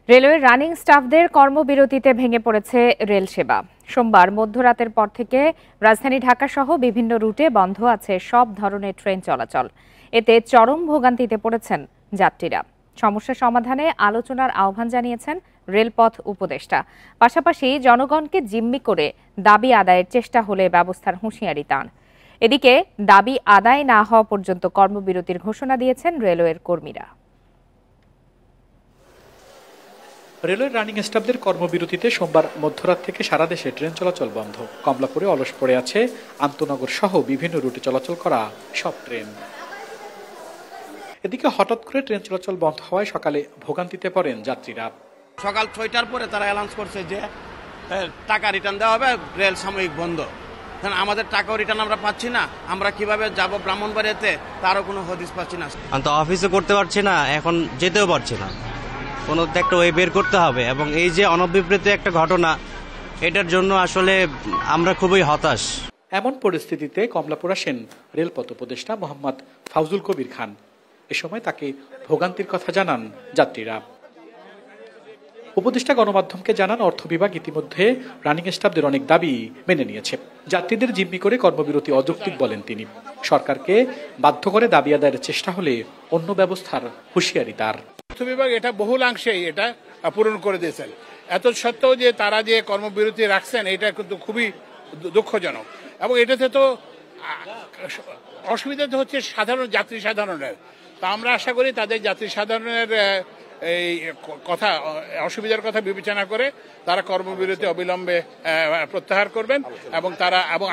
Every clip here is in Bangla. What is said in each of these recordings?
রেলওয়ের রানিং স্টাফদের কর্মবিরতিতে ভেঙে পড়েছে রেল সেবা। সোমবার মধ্যরাতের পর থেকে রাজধানী ঢাকা সহ বিভিন্ন রুটে বন্ধ আছে সব ধরনের ট্রেন চলাচল। এতে চরম ভোগান্তিতে পড়েছেন যাত্রীরা। সমস্যা সমাধানে আলোচনার আহ্বান জানিয়েছেন রেলপথ উপদেষ্টা। পাশাপাশি জনগণকে জিম্মি করে দাবি আদায়ের চেষ্টা হলে ব্যবস্থার হুঁশিয়ারি তাঁর। এদিকে দাবি আদায় না হওয়া পর্যন্ত কর্মবিরতির ঘোষণা দিয়েছেন রেলওয়ের কর্মীরা। রেলওয়ের রানিং স্টাফদের কর্মবিরতিতে সোমবার মধ্যরাত থেকে সারা দেশে ট্রেন চলাচল বন্ধ। কমলাপুরে অলস পড়ে আছে আন্তনগর সহ বিভিন্ন রুটে চলাচল করা সব ট্রেন। এদিকে হঠাৎ করে ট্রেন চলাচল বন্ধ হওয়ায় সকালে ভোগান্তিতে পড়েন যাত্রীরা। সকাল ৬টার পরে তারা অ্যানাউন্স করছে যে টাকা রিটার্ন দেওয়া হবে, রেল সাময়িক বন্ধ। কারণ আমাদের টাকাও রিটার্ন আমরা পাচ্ছি না, আমরা কিভাবে যাব ব্রাহ্মণবাড়িয়াতে তারও কোনো হদিস পাচ্ছি না। আমি তো অফিসে করতে পারছি না, এখন যেতেও পারছি না। কোনো একটা ওয়ে বের করতে হবে এবং এই যে অনভিপ্রেত একটা ঘটনা, এটার জন্য আসলে আমরা খুবই হতাশ। এমন পরিস্থিতিতে কমলাপুর আসেন রেলপথ উপদেষ্টা মোহাম্মদ ফাউজুল কবির খান। এ সময় তাকে ভোগান্তির কথা জানান যাত্রীরা। উপদেষ্টা গণমাধ্যমকে জানান, অর্থ বিভাগ ইতিমধ্যে রানিং স্টাফদের অনেক দাবি মেনে নিয়েছে। যাত্রীদের জিম্মি করে কর্মবিরতি অযৌক্তিক বলেন তিনি। সরকারকে বাধ্য করে দাবি আদায়ের চেষ্টা হলে অন্য ব্যবস্থার হুঁশিয়ারি তার। অর্থ বিভাগ এটা বহুলাংশেই এটা পূরণ করে দিয়েছেন। এত সত্ত্বেও যে তারা যে কর্মবিরতি রাখছেন এটা কিন্তু খুবই দুঃখজনক। এবং এটাতে তো অসুবিধা তো হচ্ছে সাধারণ যাত্রী সাধারণের। তা আমরা আশা করি তাদের যাত্রী সাধারণের এই কথা, অসুবিধার কথা বিবেচনা করে তারা কর্মবিরতি অবিলম্বে প্রত্যাহার করবেন এবং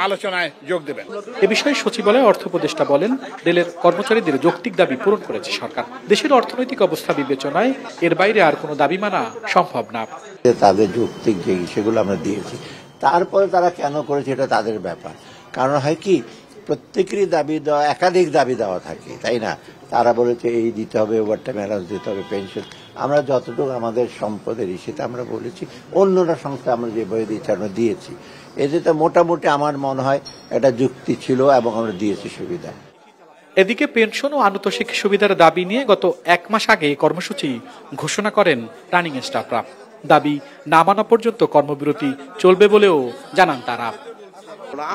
আলোচনায় যোগ দেবেন। এ বিষয়ে সচিবালয় অর্থ উপদেষ্টা বলেন, রেলের কর্মচারীদের যৌক্তিক দাবি পূরণ করেছে সরকার। দেশের অর্থনৈতিক অবস্থা বিবেচনায় এর বাইরে আর কোনো দাবি মানা সম্ভব না। তাদের যৌক্তিক যে সেগুলো আমরা দিয়েছি, তারপরে তারা কেন করেছে এটা তাদের ব্যাপার। কারণ হয় কি, প্রত্যেকেরই দাবি দেওয়া, একাধিক দাবি দেওয়া থাকে, তাই না? তারা বলেছে এই দিতে হবে, ওভারটাইম অ্যালাউন্স দিতে হবে, পেনশন। আমরা যতটুকু আমাদের সম্পদের সেটা আমরা বলেছি, অন্যরা সংস্থা আমরা যে বই দিয়েছি আমরা দিয়েছি। এতে তো মোটামুটি আমার মনে হয় একটা যুক্তি ছিল এবং আমরা দিয়েছি সুবিধা। এদিকে পেনশন ও আনুতোষিক সুবিধার দাবি নিয়ে গত 1 মাস আগে কর্মসূচি ঘোষণা করেন রানিং স্টাফরা। দাবি না মানা পর্যন্ত কর্মবিরতি চলবে বলেও জানান তারা।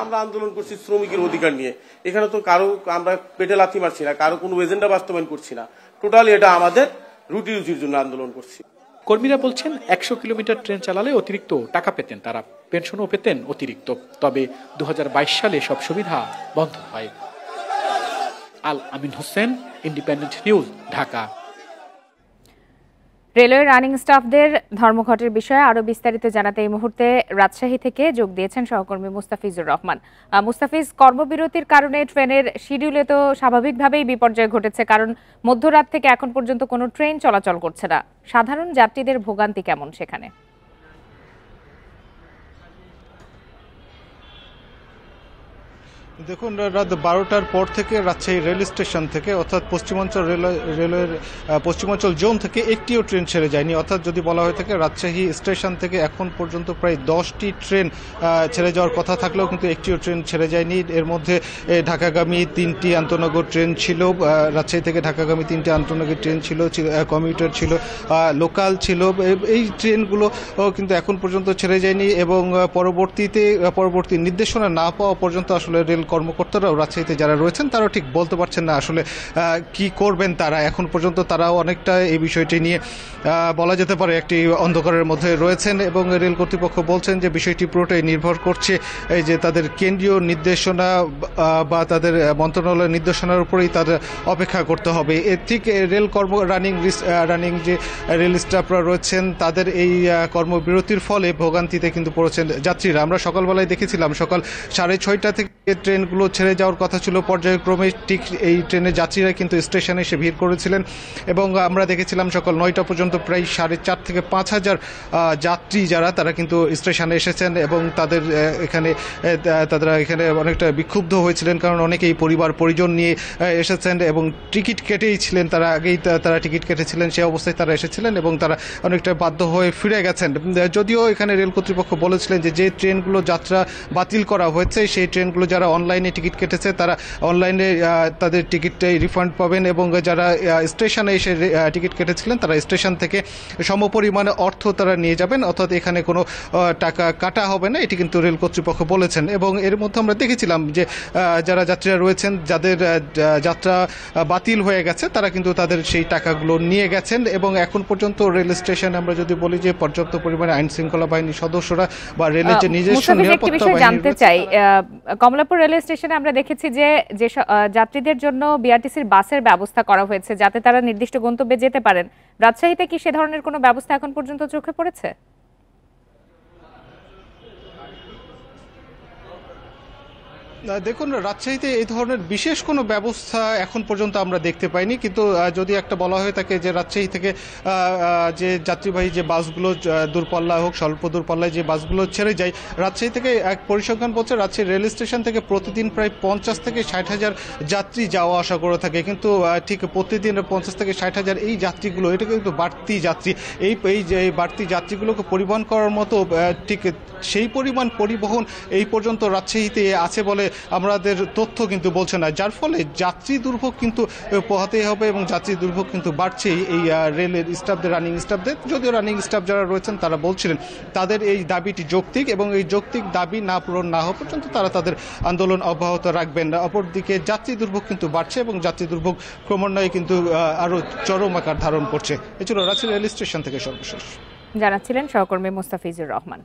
আমরা আন্দোলন করছি শ্রমিকের অধিকার নিয়ে। এখানে তো কারো আমরা পেটে লাথি মারছি না, কারো কোনো এজেন্ডা বাস্তবায়ন করছি না। টোটালি এটা আমাদের রুটি রুজির জন্য আন্দোলন করছি। কর্মীরা বলছেন 100 কিলোমিটার ট্রেন চালালে অতিরিক্ত টাকা পেতেন তারা, পেনশনও পেতেন অতিরিক্ত। তবে 2022 সালে সব সুবিধা বন্ধ হয়। আল আমিন হোসেন, ইন্ডিপেন্ডেন্ট নিউজ, ঢাকা। রেলওয়ের রানিং স্টাফদের ধর্মঘটের বিষয়ে আরো বিস্তারিত জানাতে এই মুহূর্তে রাজশাহী থেকে যোগ দিয়েছেন সহকর্মী মুস্তাফিজুর রহমান। মুস্তাফিজ, কর্মবিরতির কারণে ট্রেনের শিডিউলে তো স্বাভাবিকভাবেই বিপর্যয় ঘটেছে, কারণ মধ্যরাত থেকে এখন পর্যন্ত কোনো ট্রেন চলাচল করছে না। সাধারণ যাত্রীদের ভোগান্তি কেমন সেখানে? দেখুন, রাত 12টার পর থেকে রাজশাহী রেল স্টেশন থেকে, অর্থাৎ পশ্চিমাঞ্চল রেলওয়ের পশ্চিমাঞ্চল জোন থেকে একটিও ট্রেন ছেড়ে যায়নি। অর্থাৎ যদি বলা হয়ে থাকে, রাজশাহী স্টেশন থেকে এখন পর্যন্ত প্রায় 10টি ট্রেন ছেড়ে যাওয়ার কথা থাকলেও কিন্তু একটিও ট্রেন ছেড়ে যায়নি। এর মধ্যে ঢাকাগামী 3টি আন্তনগর ট্রেন ছিল, রাজশাহী থেকে ঢাকাগামী 3টি আন্তনগর ট্রেন ছিল, কমিউটার ছিল, লোকাল ছিল। এই ট্রেনগুলো কিন্তু এখন পর্যন্ত ছেড়ে যায়নি এবং পরবর্তী নির্দেশনা না পাওয়া পর্যন্ত আসলে রেল কর্মকর্তারাও রাজশাহীতে যারা রয়েছেন তারাও ঠিক বলতে পারছেন না আসলে কি করবেন তারা। এখন পর্যন্ত তারাও অনেকটা এই বিষয়টি নিয়ে বলা যেতে পারে একটি অন্ধকারের মধ্যে রয়েছেন এবং রেল কর্তৃপক্ষ বলছেন যে বিষয়টি পুরোটাই নির্ভর করছে এই যে তাদের কেন্দ্রীয় নির্দেশনা বা তাদের মন্ত্রণালয়ের নির্দেশনার উপরেই তাদের অপেক্ষা করতে হবে। ঠিক রেল রানিং যে রেল স্টাফরা রয়েছেন তাদের এই কর্মবিরতির ফলে ভোগান্তিতে কিন্তু পড়েছেন যাত্রীরা। আমরা সকালবেলায় দেখেছিলাম সকাল 6:30 থেকে ট্রেনগুলো ছেড়ে যাওয়ার কথা ছিল, পর্যায়ক্রমে ঠিক এই ট্রেনের যাত্রীরা কিন্তু স্টেশনে এসে ভিড় করেছিলেন এবং আমরা দেখেছিলাম সকাল 9টা পর্যন্ত প্রায় 4,500 থেকে 5,000 যাত্রী যারা তারা কিন্তু স্টেশনে এসেছেন এবং তারা এখানে অনেকটা বিক্ষুব্ধ হয়েছিলেন, কারণ অনেকেই পরিবার পরিজন নিয়ে এসেছেন এবং টিকিট কেটেই ছিলেন, তারা আগেই তারা টিকিট কেটেছিলেন, সেই অবস্থায় তারা এসেছিলেন এবং তারা অনেকটা বাধ্য হয়ে ফিরে গেছেন। যদিও এখানে রেল কর্তৃপক্ষ বলেছিলেন যে ট্রেনগুলো যাত্রা বাতিল করা হয়েছে সেই ট্রেনগুলো যারা অনলাইনে টিকিট কেটেছে তারা অনলাইনে তাদের টিকিটটাই রিফান্ড পাবেন, এবং যারা স্টেশনে এসে টিকিট কেটেছিলেন তারা স্টেশন থেকে সমপরিমাণে অর্থ তারা নিয়ে যাবেন, অর্থাৎ এখানে কোনো টাকা কাটা হবে না, এটি কিন্তু রেল কর্তৃপক্ষ বলেছেন। এবং এর মধ্যে আমরা দেখেছিলাম যে যারা যাত্রীরা রয়েছেন যাদের যাত্রা বাতিল হয়ে গেছে তারা কিন্তু তাদের সেই টাকাগুলো নিয়ে গেছেন। এবং এখন পর্যন্ত রেল স্টেশনে আমরা যদি বলি যে পর্যাপ্ত পরিমাণে আইন শৃঙ্খলা বাহিনীর সদস্যরা বা রেলের যে নিজস্ব নিরাপত্তা বাহিনী জানতে চাই, কমলাপুর রেল স্টেশনে আমরা দেখেছি যে যাত্রীদের জন্য বিআরটিসির বাসের ব্যবস্থা করা হয়েছে যাতে তারা নির্দিষ্ট গন্তব্যে যেতে পারেন। রাজশাহীতে কি সে ধরনের কোনো ব্যবস্থা এখন পর্যন্ত চোখে পড়েছে? দেখুন, রাজশাহীতে এই ধরনের বিশেষ কোনো ব্যবস্থা এখন পর্যন্ত আমরা দেখতে পাইনি, কিন্তু যদি একটা বলা হয়ে থাকে যে রাজশাহী থেকে যে যাত্রীবাহী যে বাসগুলো দূরপাল্লা হোক স্বল্প দূরপাল্লায় যে বাসগুলো ছেড়ে যায়, রাজশাহী থেকে এক পরিসংখ্যান বলছে রাজশাহী রেল স্টেশন থেকে প্রতিদিন প্রায় 50 থেকে 60 হাজার যাত্রী যাওয়া আসা করে থাকে, কিন্তু ঠিক প্রতিদিন 50 থেকে 60 হাজার এই যাত্রীগুলো এটা কিন্তু বাড়তি যাত্রী, এই যে বাড়তি যাত্রীগুলোকে পরিবহন করার মতো ঠিক সেই পরিমাণ পরিবহন এই পর্যন্ত রাজশাহীতে আছে বলে আমাদের তথ্য কিন্তু বলছে না, যার ফলে যাত্রী দুর্ভোগ কিন্তু পোহাতেই হবে এবং যাত্রী দুর্ভোগ কিন্তু বাড়ছেই এই রেলের স্টাফদের, রানিং স্টাফদের। যদিও রানিং স্টাফ যারা রয়েছেন তারা বলছিলেন তাদের এই দাবিটি যৌক্তিক এবং এই যৌক্তিক দাবি না পূরণ না হওয়া পর্যন্ত তারা তাদের আন্দোলন অব্যাহত রাখবেন। অপরদিকে যাত্রী দুর্ভোগ কিন্তু বাড়ছে এবং যাত্রী দুর্ভোগ ক্রমান্বয়ে কিন্তু আরও চরম আকার ধারণ করছে। এ ছিল রাজশাহী রেল স্টেশন থেকে সর্বশেষ। জানাচ্ছিলেন সহকর্মী মোস্তাফিজুর রহমান।